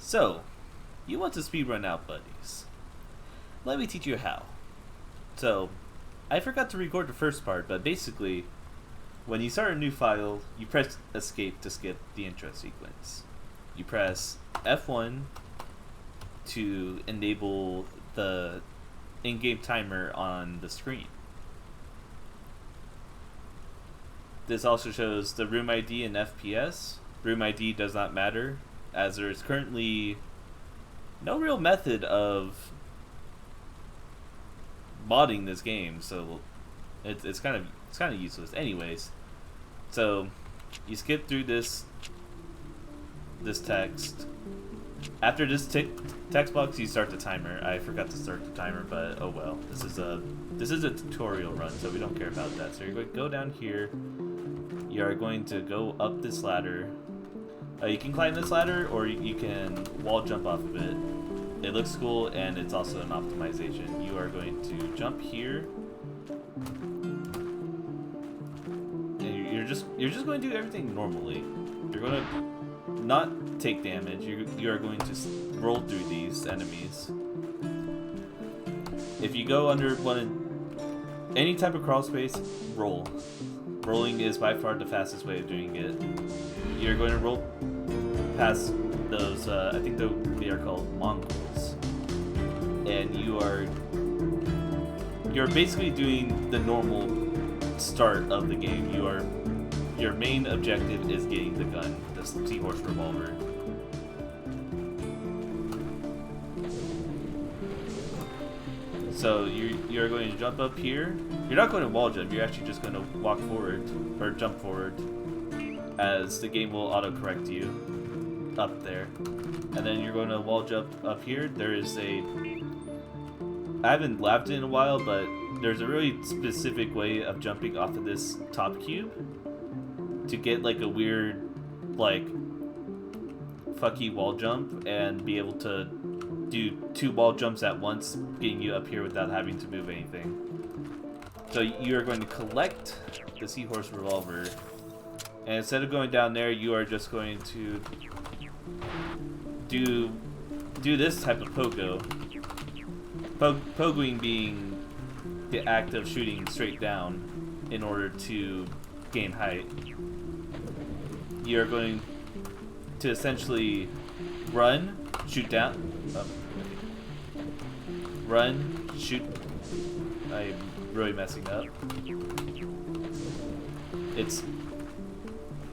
So, you want to speedrun OUTBUDDIES. Let me teach you how. So, I forgot to record the first part, but basically, when you start a new file, you press escape to skip the intro sequence. You press F1 to enable the in-game timer on the screen. This also shows the room ID and FPS. Room ID does not matter, as there is currently no real method of modding this game, so it's kind of useless. Anyways, so you skip through this text. After this text box, you start the timer. I forgot to start the timer, but oh well. This is a tutorial run, so we don't care about that. So you're going to go down here. You are going to go up this ladder. You can climb this ladder, or you can wall jump off of it. It looks cool, and it's also an optimization. You are going to jump here, and you're just going to do everything normally. You're going to not take damage. You are going to roll through these enemies. If you go under any type of crawl space, roll. Rolling is by far the fastest way of doing it. You're going to roll past those, I think they are called mongrels, and you're basically doing the normal start of the game. Your main objective is getting the gun, the Seahorse revolver. So you're going to jump up here. You're not going to wall jump, you're actually just going to walk forward, or jump forward, as the game will auto-correct you up there. And then you're going to wall jump up here. There is I haven't lapped it in a while, but there's a really specific way of jumping off of this top cube to get like a weird, like, fucky wall jump and be able to do 2 wall jumps at once, getting you up here without having to move anything. So you're going to collect the Seahorse revolver, and instead of going down there, you are just going to do this type of pogo. Pogoing being the act of shooting straight down in order to gain height. You're going to essentially run, shoot down, run, shoot. I'm really messing up.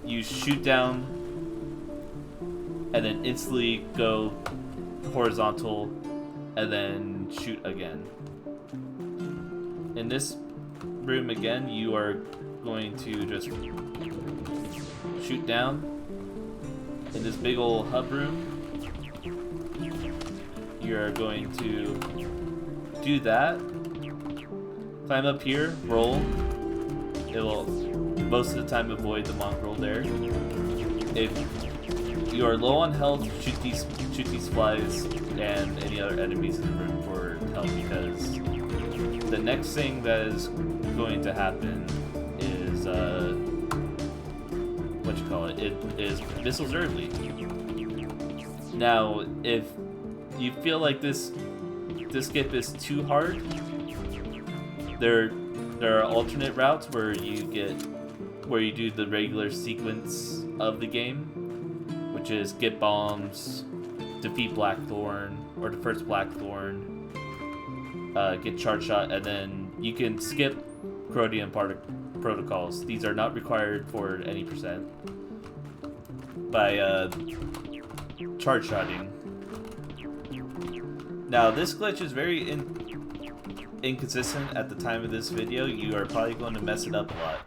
You shoot down and then instantly go horizontal and then shoot again. In this room again, you are going to just shoot down. In this big old hub room, you're going to do that. Climb up here, roll. It will most of the time avoid the mongrel there. If you are low on health, shoot these flies and any other enemies in the room for health, because the next thing that is going to happen is it is missiles early. Now, if you feel like this skip is too hard, there are alternate routes where you do the regular sequence of the game, which is get bombs, defeat Blackthorn, or the first Blackthorn, get charge shot, and then you can skip Corrodium protocols. These are not required for any percent by charge shotting. Now, this glitch is very inconsistent at the time of this video. You are probably going to mess it up a lot.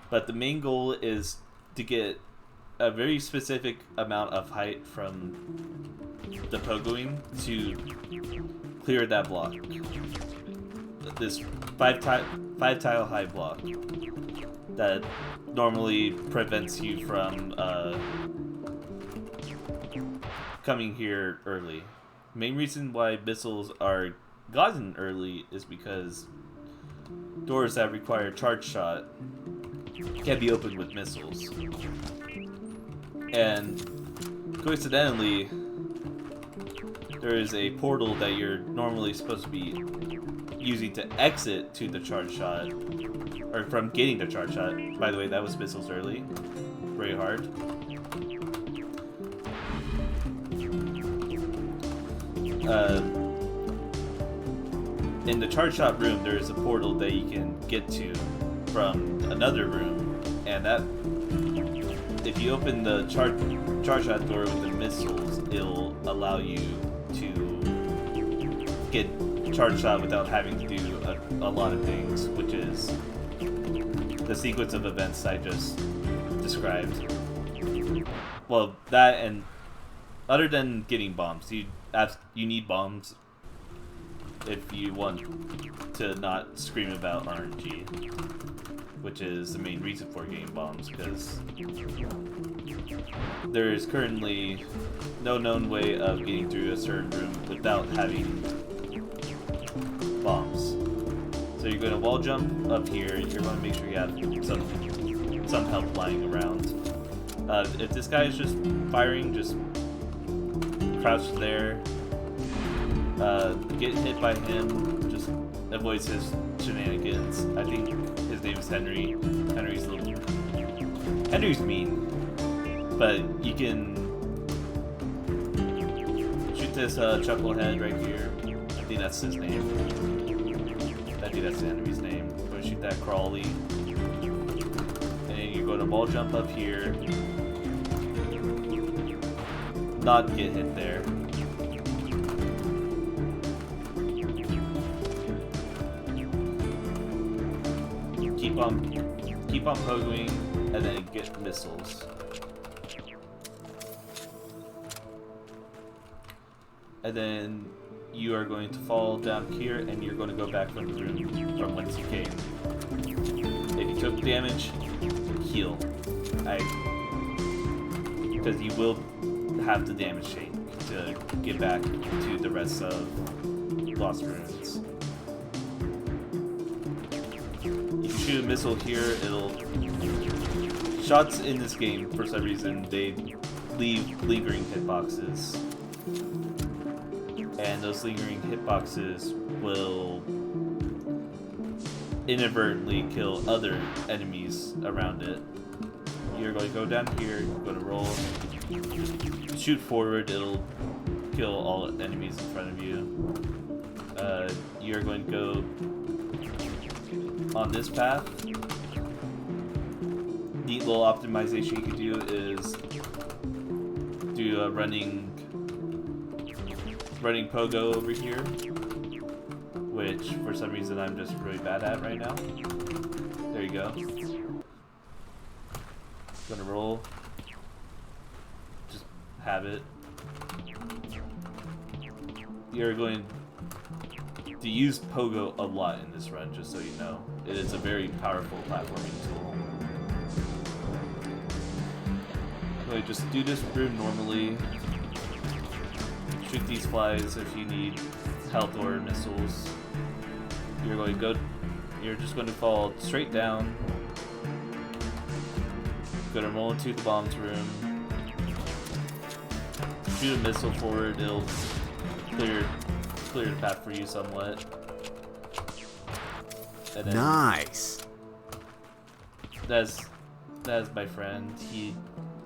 But the main goal is to get a very specific amount of height from the pogoing to clear that block. This 5 tile high block that normally prevents you from coming here early. Main reason why missiles are gotten early is because doors that require charge shot can be opened with missiles. And coincidentally, there is a portal that you're normally supposed to be using to exit to the charge shot, or from getting the charge shot. By the way, that was missiles early. Very hard. In the charge shot room, there is a portal that you can get to from another room, and that, if you open the charge shot door with the missiles, it'll allow you to get charge shot without having to do a lot of things, which is the sequence of events I just described. Well, that, and other than getting bombs, you need bombs if you want to not scream about RNG, which is the main reason for getting bombs, because there is currently no known way of getting through a certain room without having bombs. So you're going to wall jump up here. You're going to make sure you have some help lying around. If this guy is just firing, just crouch there. Get hit by him, just avoids his shenanigans. I think his name is Henry. Henry's mean, but you can shoot this chucklehead right here. I think that's his name. I think that's the enemy's name. We're gonna shoot that Crawley, and then you're gonna wall jump up here. Not get hit there. Keep on pogoing, and then get missiles. And then you are going to fall down here, and you're going to go back from the room from whence you came. If you took damage, heal. Because you will have the damage chain to get back to the rest of Lost Ruins. Shoot a missile here, shots in this game, for some reason, they leave lingering hitboxes. And those lingering hitboxes will inadvertently kill other enemies around it. You're going to go down here, you're going to roll, shoot forward, it'll kill all enemies in front of you. You're going to go on this path. Neat little optimization you can do is do a running pogo over here, which for some reason I'm just really bad at right now. There you go. Gonna roll. Just have it. You're going to use pogo a lot in this run, just so you know. It is a very powerful platforming tool. Okay, just do this room normally. Shoot these flies if you need health or missiles. You're just going to fall straight down. Gonna roll into the bombs room. Shoot a missile forward, it'll clear the path for you somewhat. And then nice. That's my friend. He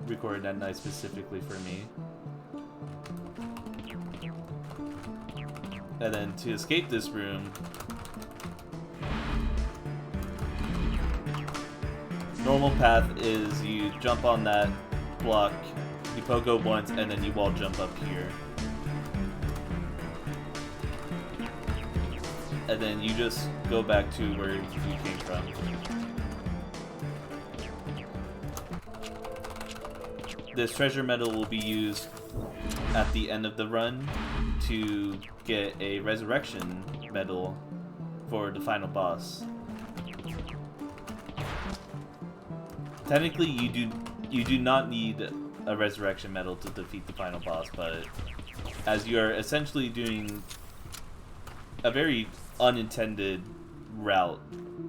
recorded that night specifically for me. And then to escape this room, normal path is you jump on that block, you pogo once, and then you wall jump up here. And then you just go back to where you came from. This treasure medal will be used at the end of the run to get a resurrection medal for the final boss. Technically, you do not need a resurrection medal to defeat the final boss, but as you are essentially doing a very unintended route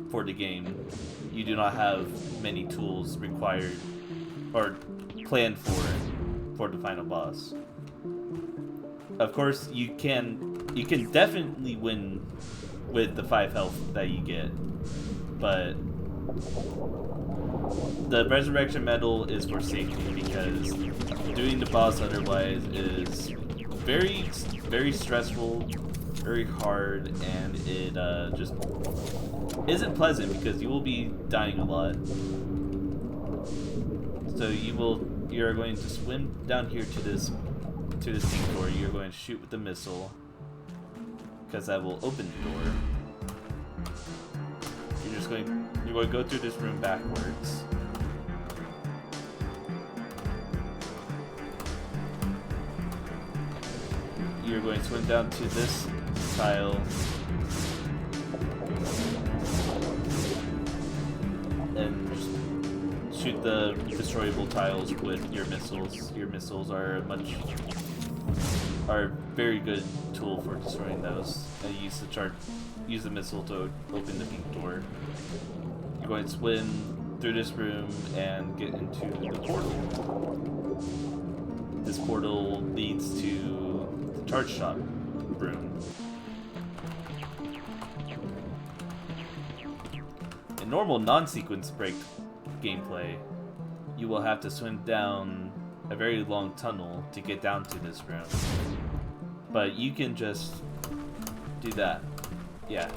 for the game, you do not have many tools required or planned for for the final boss. Of course, you can definitely win with the 5 health that you get, but the resurrection medal is for safety, because doing the boss otherwise is very stressful, very hard, and it just isn't pleasant because you will be dying a lot. So you're going to swim down here to this pink door. You're going to shoot with the missile, because that will open the door. You're going to go through this room backwards. You're going to swim down to this tile and just shoot the destroyable tiles with your missiles. Your missiles are a very good tool for destroying those. And use the missile to open the pink door. You're going to swim through this room and get into the portal. This portal leads to the charge shop room. In normal non-sequence break gameplay, you will have to swim down a very long tunnel to get down to this room. But you can just do that. Yeah.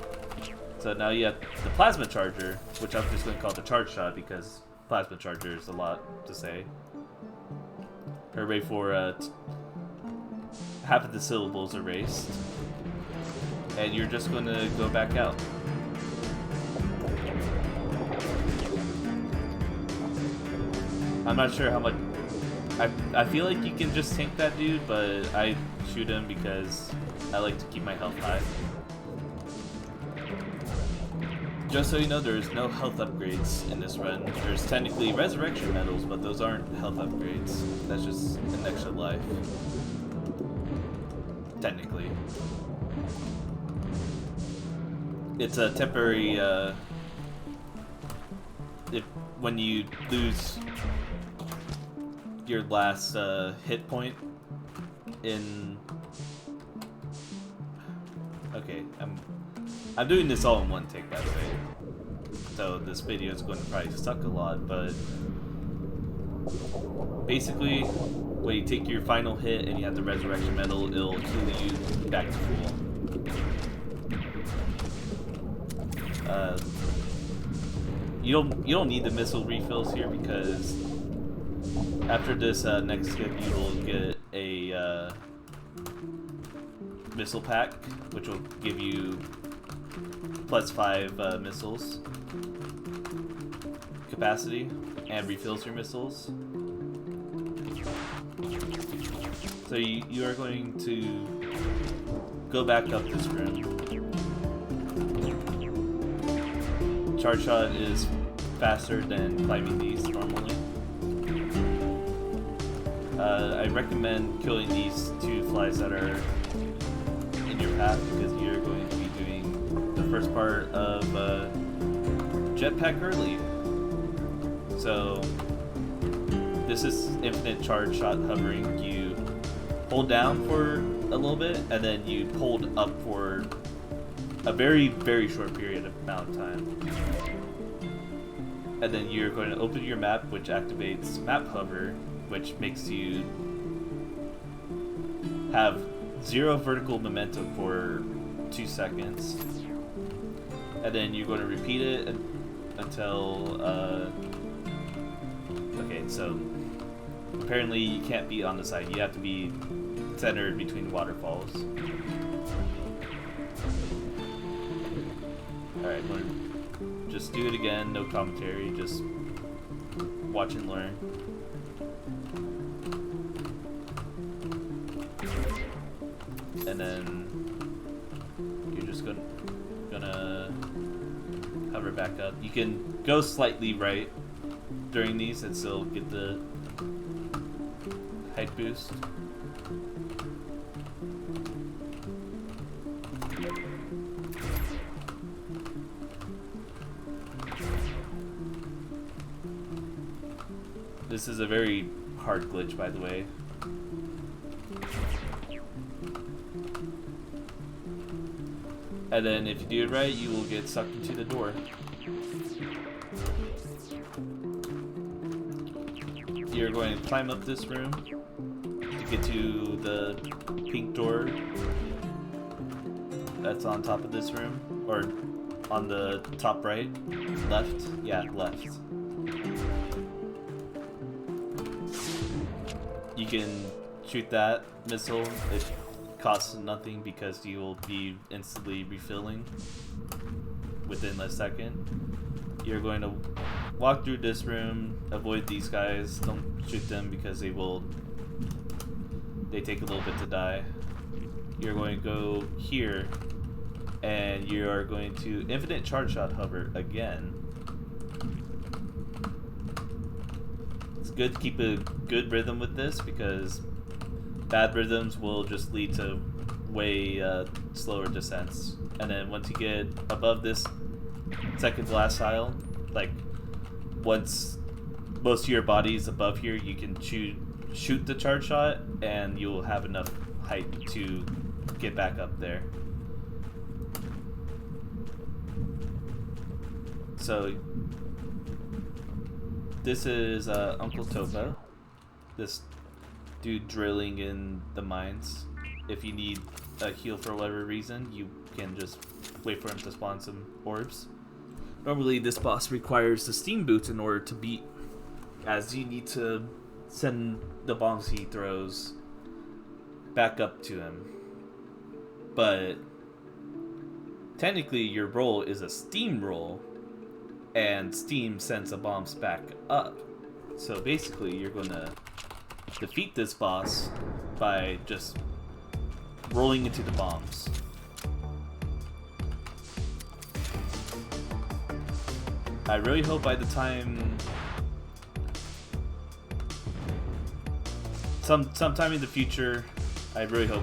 So now you have the plasma charger, which I'm just going to call the charge shot because plasma charger is a lot to say. Hooray for half of the syllables erased. And you're just going to go back out. I'm not sure how much... I feel like you can just tank that dude, but I shoot him because I like to keep my health high. Just so you know, there's no health upgrades in this run. There's technically resurrection medals, but those aren't health upgrades. That's just an extra life. Technically. It's a temporary, when you lose your last hit point in... Okay, I'm doing this all in one take, by the way. So this video is going to probably suck a lot, but basically, when you take your final hit and you have the resurrection medal, it'll heal you back to full. You don't need the missile refills here because after this next skip, you will get a missile pack, which will give you +5 missiles capacity and refills your missiles. So you are going to go back up this room. Charge shot is faster than climbing these normally. I recommend killing these 2 flies that are in your path because you're going to be doing the first part of Jetpack early. So this is infinite charge shot hovering. You hold down for a little bit and then you hold up for a very short period of amount of time. And then you're going to open your map, which activates map hover, which makes you have 0 vertical momentum for 2 seconds. And then you're going to repeat it until, okay, so apparently you can't be on the side, you have to be centered between waterfalls. Alright, just do it again, no commentary, just watch and learn. And then you're just gonna hover back up. You can go slightly right during these and still get the height boost. This is a very hard glitch, by the way. And then if you do it right, you will get sucked into the door. You're going to climb up this room to get to the pink door that's on top of this room, or on the top right, left, yeah, left. You can shoot that missile. It costs nothing because you will be instantly refilling within a second. You're going to walk through this room, avoid these guys, don't shoot them because they take a little bit to die. You're going to go here, and you are going to infinite charge shot hover again. It's good to keep a good rhythm with this because bad rhythms will just lead to way slower descents. And then once you get above this second to last tile, like once most of your body is above here, you can shoot the charge shot and you'll have enough height to get back up there. So this is Uncle Topa, this dude drilling in the mines. If you need a heal for whatever reason, you can just wait for him to spawn some orbs. Normally this boss requires the steam boots in order to beat, as you need to send the bombs he throws back up to him. But technically your roll is a steam roll, and steam sends the bombs back up. So basically you're gonna defeat this boss by just rolling into the bombs. I really hope by the time sometime in the future, I really hope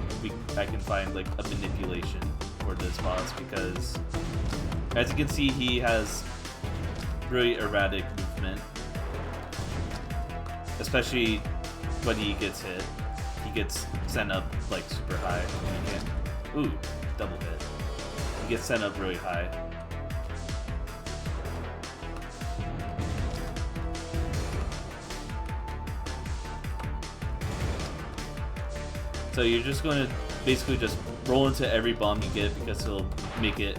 I can find like a manipulation for this boss, because as you can see, he has really erratic movement, especially when he gets hit. He gets sent up like super high. Ooh, double hit. He gets sent up really high. So you're just going to basically just roll into every bomb you get, because he'll make it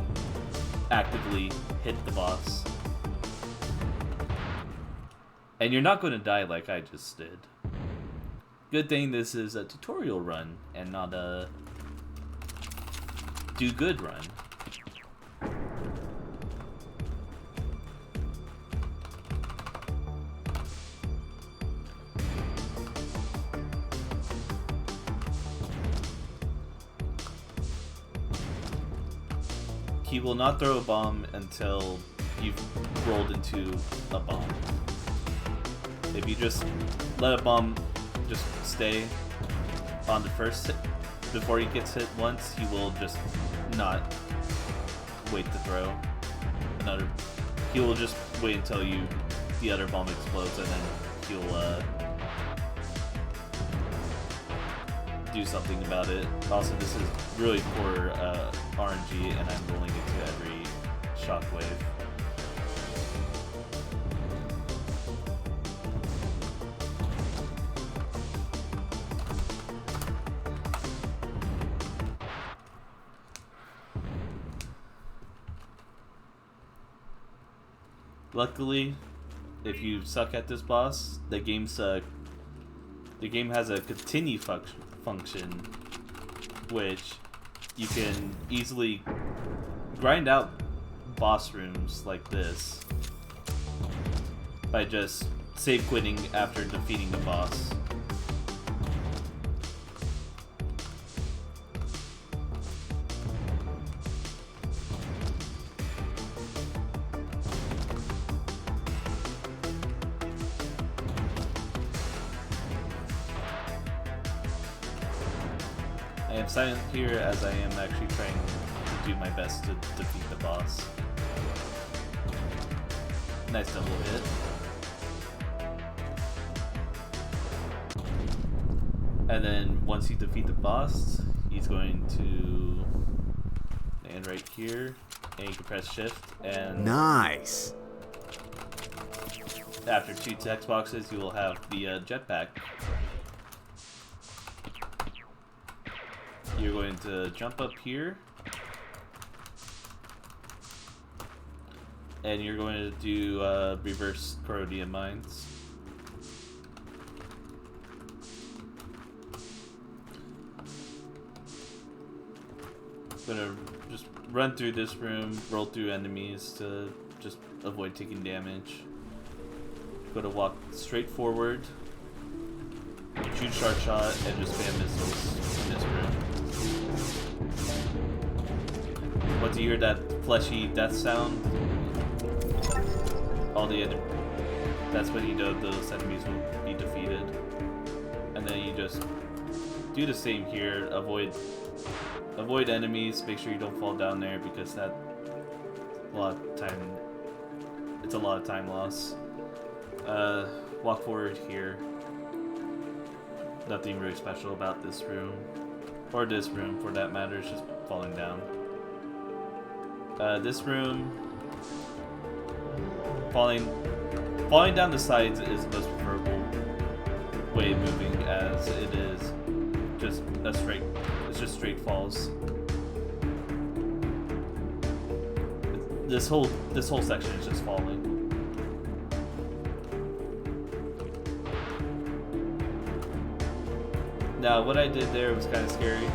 actively hit the boss. And you're not going to die like I just did. Good thing this is a tutorial run and not a do good run. He will not throw a bomb until you've rolled into a bomb. If you just let a bomb just stay on the first hit before he gets hit once, he will just not wait to throw another. He will just wait until the other bomb explodes, and then he'll do something about it. Also, this is really poor RNG, and I'm rolling into every shockwave. Luckily, if you suck at this boss, the game has a continue function, which you can easily grind out boss rooms like this by just save quitting after defeating the boss. I am silent here as I am actually trying to do my best to defeat the boss. Nice double hit. And then once you defeat the boss, he's going to land right here, and you can press shift and Nice. after 2 text boxes you will have the jetpack. You're going to jump up here, and you're going to do reverse Corrodium mines. Gonna just run through this room, roll through enemies to just avoid taking damage. Gonna walk straight forward, shoot sharp shot, and just spam missiles in this room. Once you hear that fleshy death sound, that's when you know those enemies will be defeated. And then you just do the same here, avoid enemies, make sure you don't fall down there because it's a lot of time loss. Walk forward here. Nothing really special about this room, or this room for that matter, it's just falling down. This room, falling down the sides is the most preferable way of moving, as it is just straight falls. This whole section is just falling. Now, what I did there was kind of scary,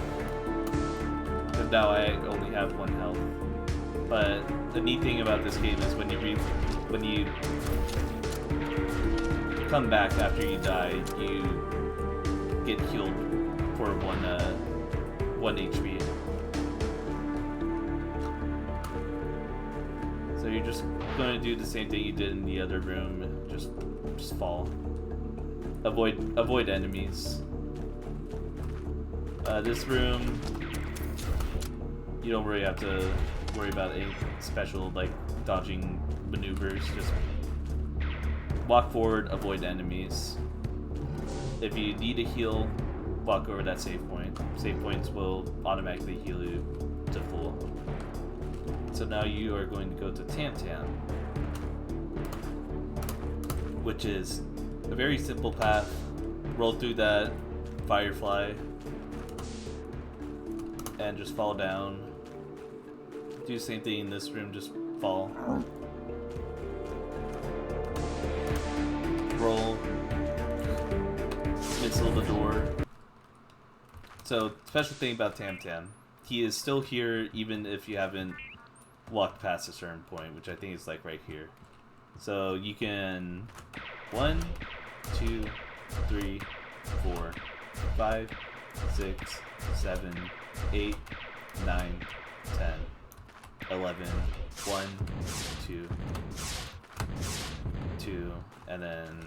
because now I only have 1 health. But the neat thing about this game is when you come back after you die, you get healed for 1 HP. So you're just going to do the same thing you did in the other room, just fall. Avoid enemies. This room, you don't really have to worry about any special like dodging maneuvers. Just walk forward, avoid enemies. If you need a heal, walk over that save point. Save points will automatically heal you to full. So now you are going to go to Tam Tam, which is a very simple path. Roll through that firefly and just fall down. Do the same thing in this room, just fall. Roll. Missile the door. So, special thing about Tam Tam, he is still here even if you haven't walked past a certain point, which I think is like right here. So you can 1, 2, 3, 4, 5, 6, 7, 8, 9, 10, 11, 1, 2, 2, and then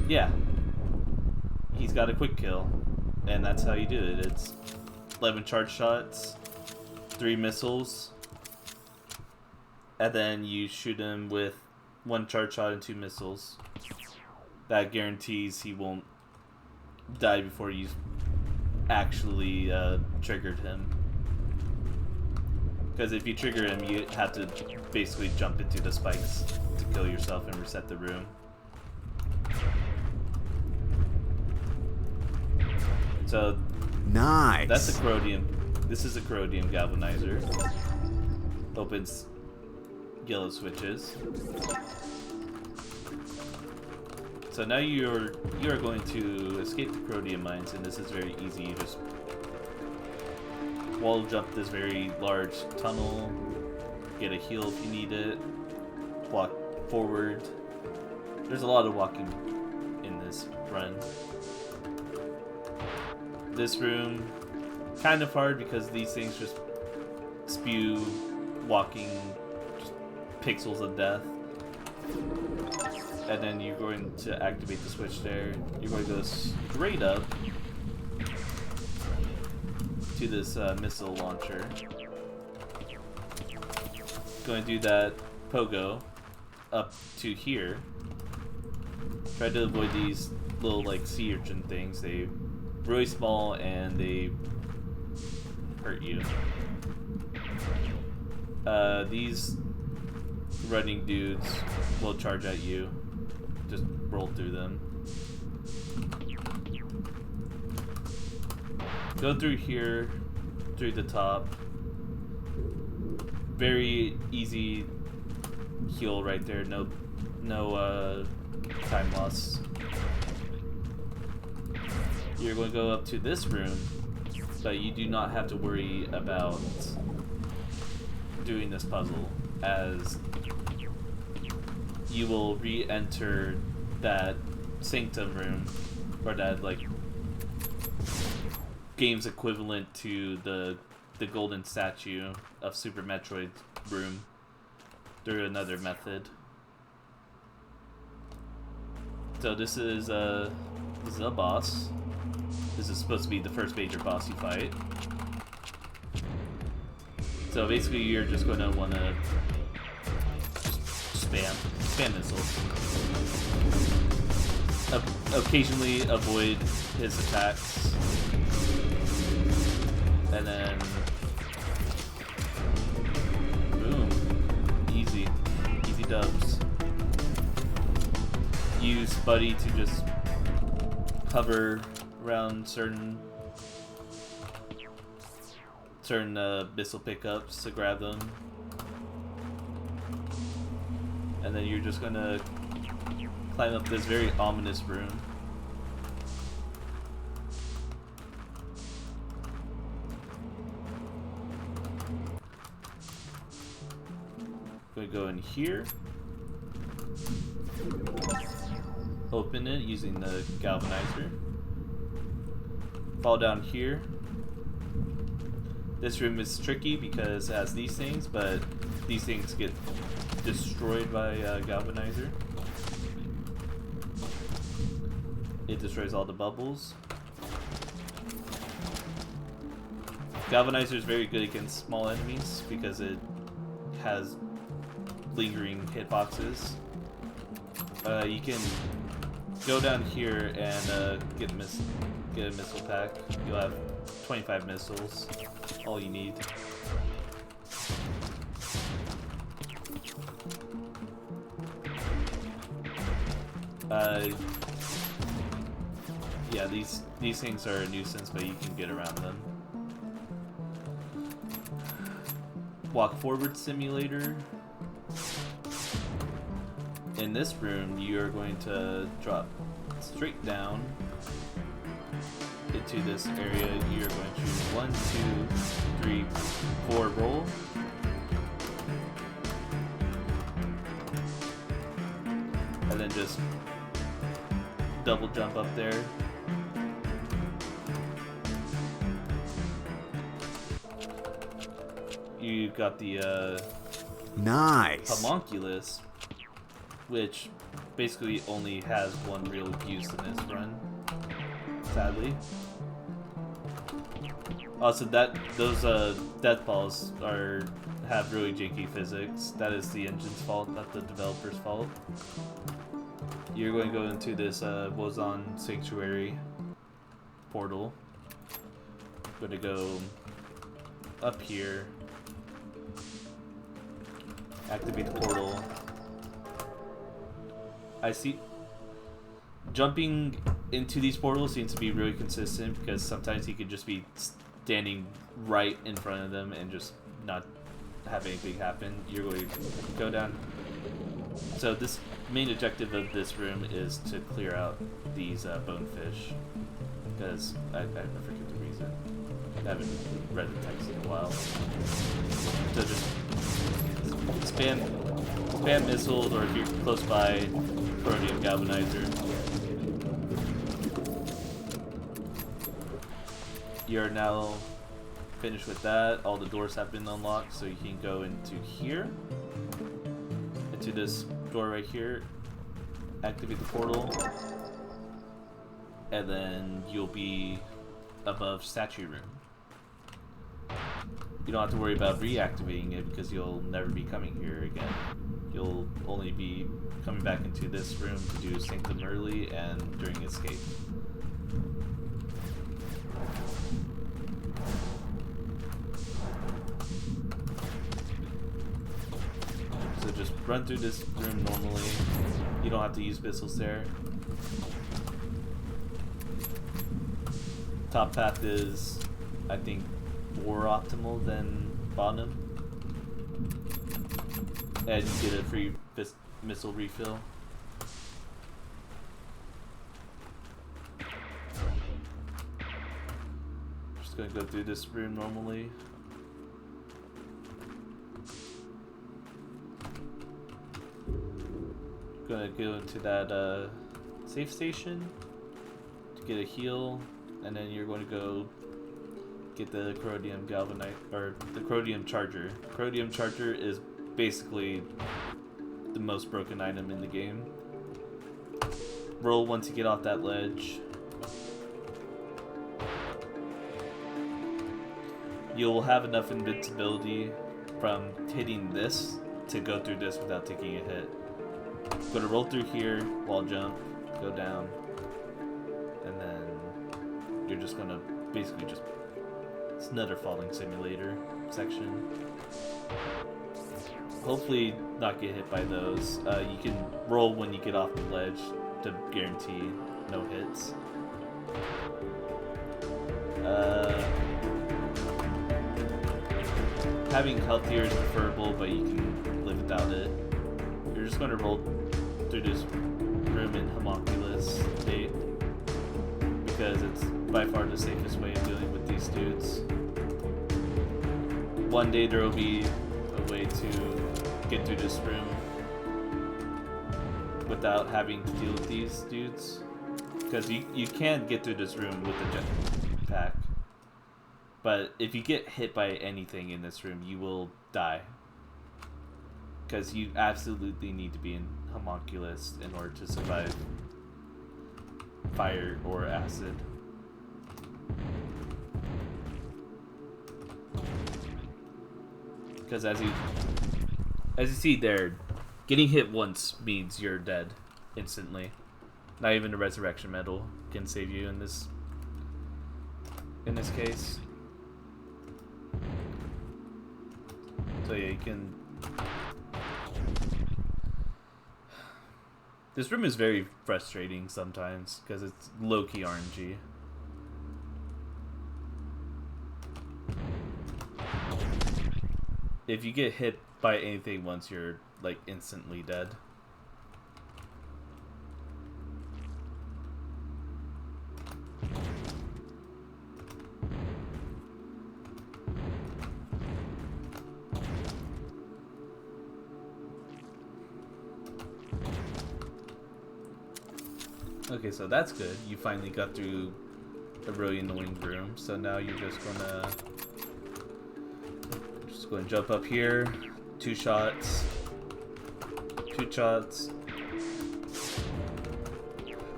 yeah, he's got a quick kill, and that's how you do it. It's 11 charge shots, 3 missiles, and then you shoot him with 1 charge shot and 2 missiles. That guarantees he won't die before you actually triggered him. Because if you trigger him, you have to basically jump into the spikes to kill yourself and reset the room. So nice. That's a Corrodium. This is a Corrodium galvanizer. Opens yellow switches. So now you are going to escape the Corrodium mines, and this is very easy. You just wall jump this very large tunnel, get a heal if you need it, walk forward. There's a lot of walking in this run. This room, kind of hard because these things just spew walking just pixels of death. And then you're going to activate the switch there. You're going to go straight up to this missile launcher. Going to do that pogo up to here. Try to avoid these little like sea urchin things. They're really small and they hurt you. These running dudes will charge at you. Just roll through them. Go through here, through the top. Very easy heal right there. No time loss. You're going to go up to this room, but you do not have to worry about doing this puzzle, as you will re-enter that Sanctum room, or that like game's equivalent to the golden statue of Super Metroid room through another method. So this is a boss. This is supposed to be the first major boss you fight. So basically you're just going to want to spam missiles. Occasionally avoid his attacks. And then boom. Easy dubs. Use Buddy to just hover around certain missile pickups to grab them, and then you're just gonna climb up this very ominous room. Gonna go in here, open it using the galvanizer. Fall down here. This room is tricky because it has these things, but these things get destroyed by galvanizer. It destroys all the bubbles. Galvanizer is very good against small enemies because it has lingering hitboxes. You can go down here and get a missile pack. You'll have 25 missiles, all you need. Yeah, these things are a nuisance, but you can get around them. Walk forward simulator. In this room, you are going to drop straight down into this area. You're going to choose 1, 2, 3, 4 roll. And then just double jump up there. You got the Nice. homunculus, which basically only has one real use in this run, sadly. Also, those death balls have really janky physics. That is the engine's fault, not the developer's fault. You're going to go into this Wozon Sanctuary portal. Going to go up here, activate the portal. I see jumping into these portals seems to be really consistent, because sometimes he could just be standing right in front of them and just not have anything happen. You're going to go down. So this main objective of this room is to clear out these bonefish, because I forget the reason. I haven't read the text in a while. So just spam missiles, or if you're close by, Corrodium Galvanizer. You're now finished with that. All the doors have been unlocked, so you can go into here, into this door right here, activate the portal, and then you'll be above Statue Room. You don't have to worry about reactivating it, because you'll never be coming here again. you'll only be coming back into this room to do Sanctum early and during escape. So just run through this room normally. You don't have to use missiles there. Top path is, I think, more optimal than bottom. And you get a free missile refill. Just gonna go through this room normally. Gonna go into that safe station to get a heal, and then you're going to go get the Corrodium or the Corrodium Charger. Corrodium Charger is basically the most broken item in the game. Roll once you get off that ledge. You'll have enough invincibility from hitting this to go through this without taking a hit. Gonna roll through here, wall jump, go down, and then you're just gonna basically just, it's another falling simulator section. Hopefully not get hit by those. You can roll when you get off the ledge to guarantee no hits. Having health here is preferable, but you can live without it. You're just going to roll through this room in homunculus state because it's by far the safest way of dealing with these dudes. One day there will be a way to get through this room without having to deal with these dudes, because you can get through this room with the jetpack, but if you get hit by anything in this room you will die, because you absolutely need to be in homunculus in order to survive fire or acid. Because as you see there, getting hit once means you're dead instantly. Not even a resurrection medal can save you in this case. So yeah, you can. This room is very frustrating sometimes because it's low-key RNG. If you get hit by anything once, you're like instantly dead. Okay, so that's good. You finally got through a really annoying room. So now you're just gonna go and jump up here. 2 shots. 2 shots.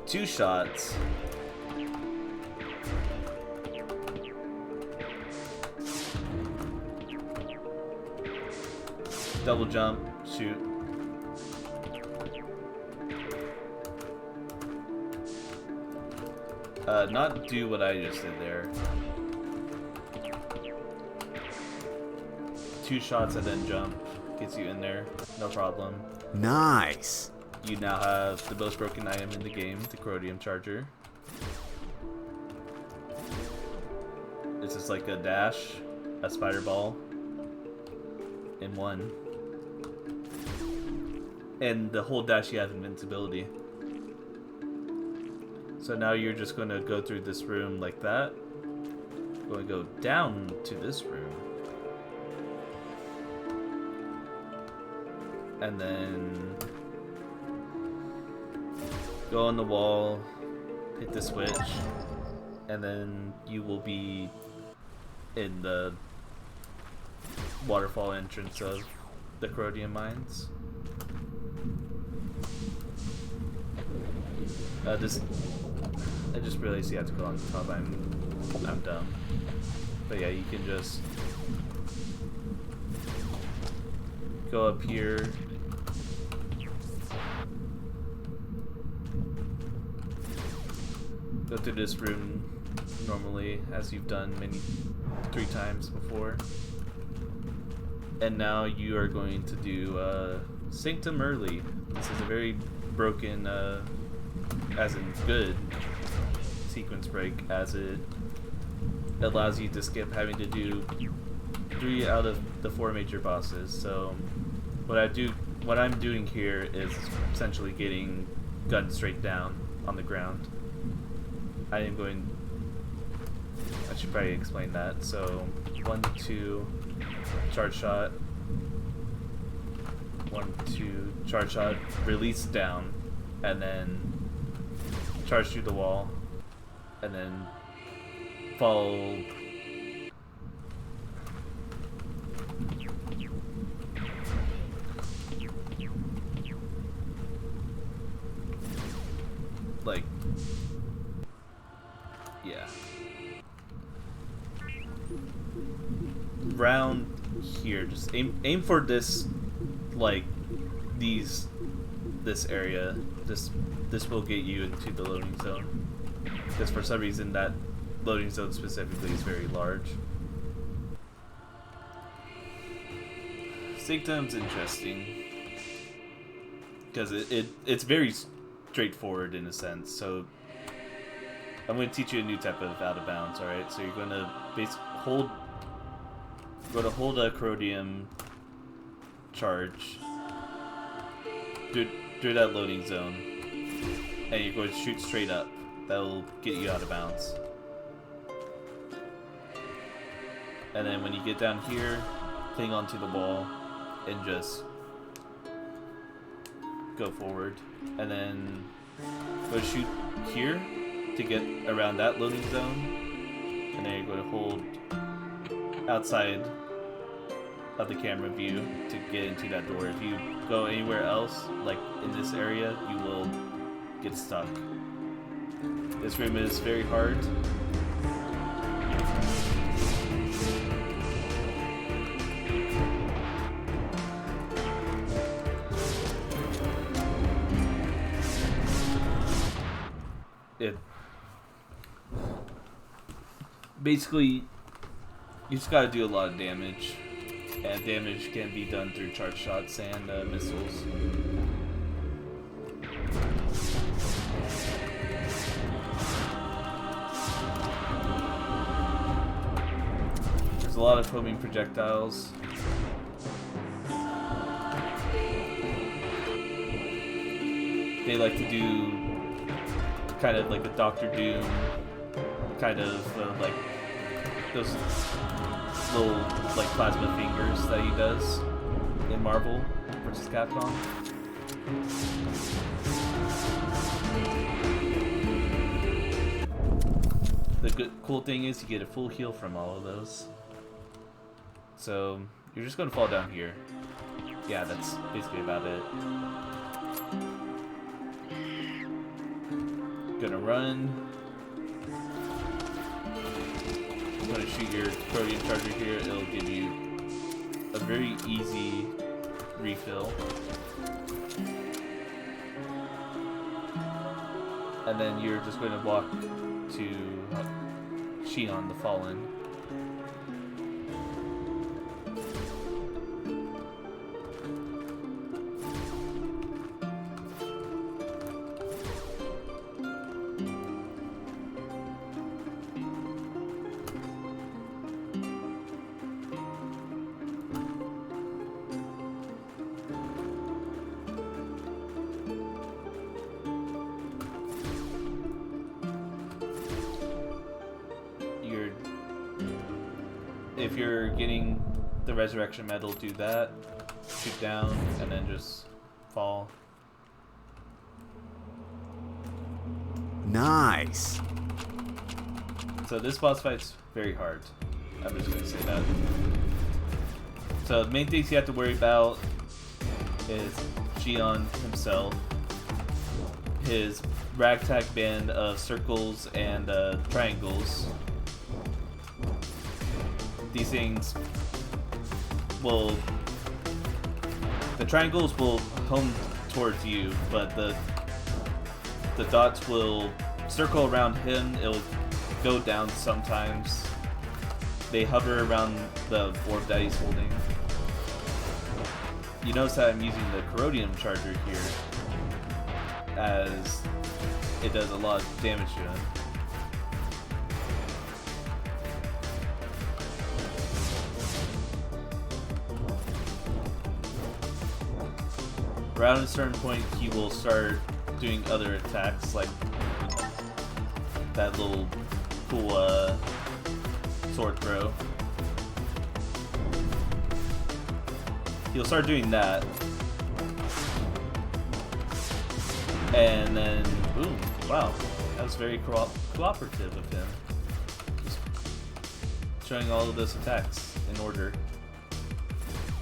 2 shots. Double jump. Shoot. Not do what I just did there. 2 shots and then jump. Gets you in there. No problem. Nice. You now have the most broken item in the game, the Corrodium Charger. It's just like a dash, a spider ball, in one. And the whole dash you have invincibility. So now you're just going to go through this room like that. Going to go down to this room. And then go on the wall, hit the switch, and then you will be in the waterfall entrance of the Corrodium mines. I just realized you have to go on top. I'm dumb. But yeah, you can just go up here, go through this room normally, as you've done 3 times before. And now you are going to do Sanctum early. This is a very broken, as in good, sequence break, as it allows you to skip having to do 3 out of the 4 major bosses. So what I'm doing here is essentially getting gunned straight down on the ground. I should probably explain that. So 1, 2, charge shot. 1, 2, charge shot, release down, and then charge through the wall, and then fall. Like, yeah. Round here, just aim for this, like this area. This will get you into the loading zone, because for some reason that loading zone specifically is very large. Sanctum's interesting because it's very straightforward in a sense. So I'm going to teach you a new type of out of bounds. All right, so you're going to hold a Corrodium charge through that loading zone, and you're going to shoot straight up. That'll get you out of bounds. And then when you get down here, cling onto the wall and just go forward. And then go shoot here to get around that loading zone. And then you're going to hold outside of the camera view to get into that door. If you go anywhere else, like in this area, you will get stuck. This room is very hard. Basically, you just gotta do a lot of damage. And damage can be done through charge shots and missiles. There's a lot of homing projectiles. They like to do kind of like a Dr. Doom, kind of like those little like plasma fingers that he does in Marvel vs. Capcom. The cool thing is you get a full heal from all of those. So you're just gonna fall down here. Yeah, that's basically about it. Gonna run. I'm gonna shoot your Corrodium Charger here. It'll give you a very easy refill. And then you're just going to walk to Xion the Fallen. If you're getting the resurrection medal, do that. Shoot down and then just fall. Nice. So this boss fight's very hard. I'm just gonna say that. So the main things you have to worry about is Xion himself, his ragtag band of circles and triangles. These things will, the triangles will home towards you, but the dots will circle around him, it'll go down sometimes. They hover around the orb that he's holding. You notice that I'm using the Corrodium Charger here, as it does a lot of damage to him. Around a certain point, he will start doing other attacks, like that little cool sword throw. He'll start doing that. And then, boom, wow, that was very cooperative of him. Just showing all of those attacks in order.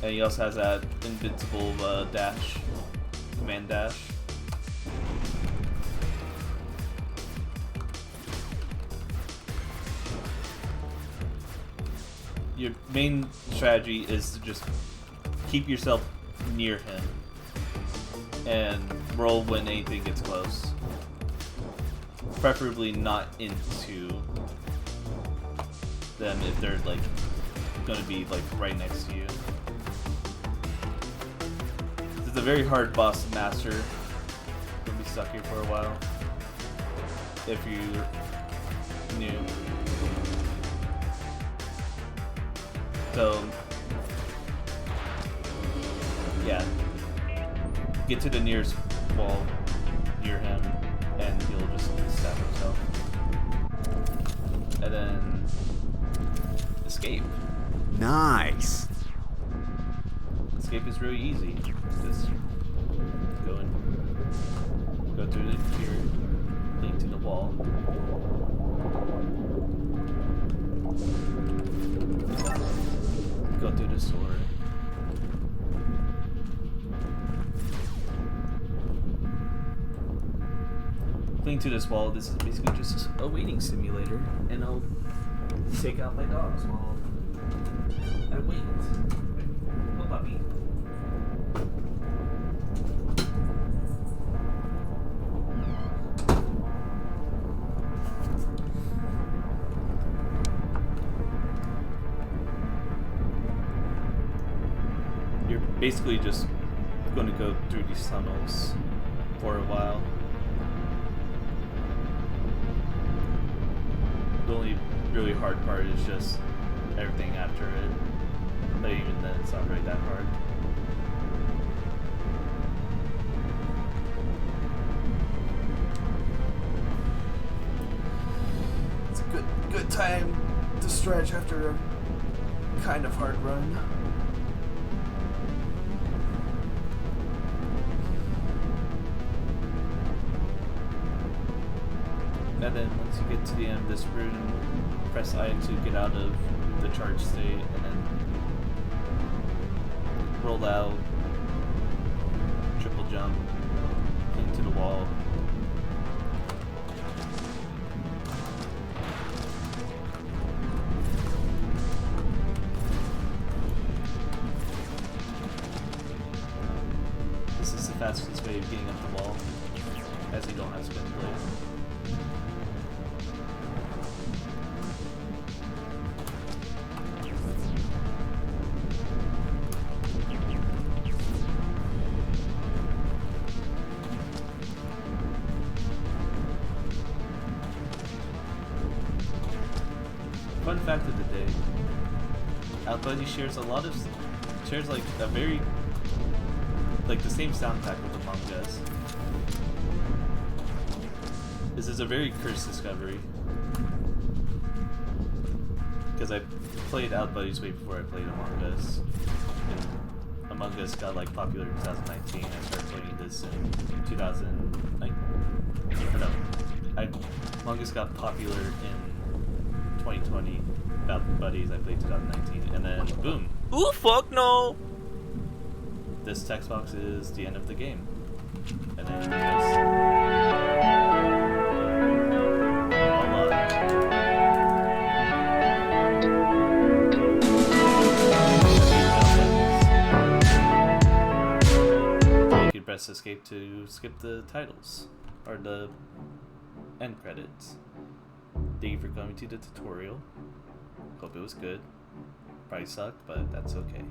And he also has that invincible dash, command dash. Your main strategy is to just keep yourself near him and roll when anything gets close. Preferably not into them if they're like gonna be like right next to you. It's a very hard boss to master. You'll be stuck here for a while if you're new. So yeah, get to the nearest wall near him and he'll just stab himself. And then escape. Nice. Escape is really easy. Just go through the pier, link to the wall. Go through the sword. Cling to this wall. This is basically just a waiting simulator, and I'll take out my dogs while I wait. Oh, puppy. You're basically just going to go through these tunnels for a while. The only really hard part is just everything after it. But even then, it's not really that hard. It's a good time to stretch after a kind of hard run. And then once you get to the end of this rune, press I to get out of the charge state, and then roll out, triple jump into the wall. This is the fastest way of getting up the wall, as you don't have spin blade. Fun fact of the day: OUTBUDDIES shares like a very the same soundtrack with Among Us. This is a very cursed discovery because I played OUTBUDDIES way before I played Among Us. And Among Us got like popular in 2019. I started playing this in 2009. No, Among Us got popular in 2020. OUTBUDDIES I played 2019, and then boom! Ooh, fuck no! This text box is the end of the game, and then you can press escape to skip the titles or the End credits. Thank you for coming to the tutorial. Hope it was good. Probably sucked, but that's okay.